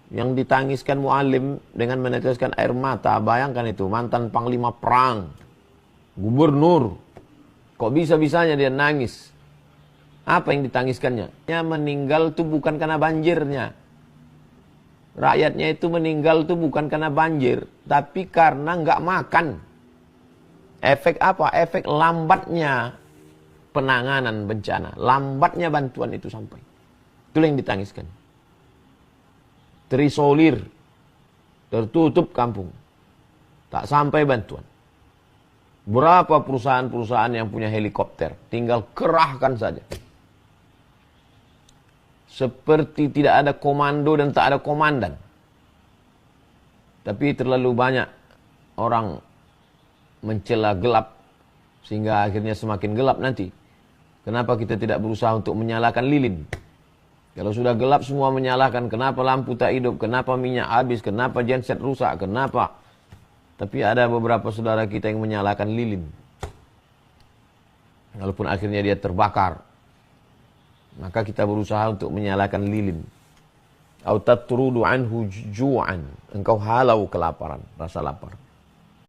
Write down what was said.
yang ditangiskan muallim dengan meneteskan air mata. Bayangkan itu, mantan panglima perang, gubernur, kok bisa-bisanya dia nangis? Apa yang ditangiskannya? Dia meninggal itu bukan karena banjirnya. Rakyatnya itu meninggal itu bukan karena banjir, tapi karena nggak makan. Efek apa? Efek lambatnya penanganan bencana, lambatnya bantuan itu sampai. Itulah yang ditangiskan. Terisolir, tertutup kampung, tak sampai bantuan. Berapa perusahaan-perusahaan yang punya helikopter, tinggal kerahkan saja. Seperti tidak ada komando dan tak ada komandan. Tapi terlalu banyak orang mencela gelap, sehingga akhirnya semakin gelap nanti. Kenapa kita tidak berusaha untuk menyalakan lilin? Kalau sudah gelap semua menyalahkan, kenapa lampu tak hidup, kenapa minyak habis, kenapa genset rusak, kenapa. Tapi ada beberapa saudara kita yang menyalahkan lilin. Walaupun akhirnya dia terbakar, maka kita berusaha untuk menyalakan lilin. Au tatrudu anhu ju'an, engkau halau kelaparan, rasa lapar.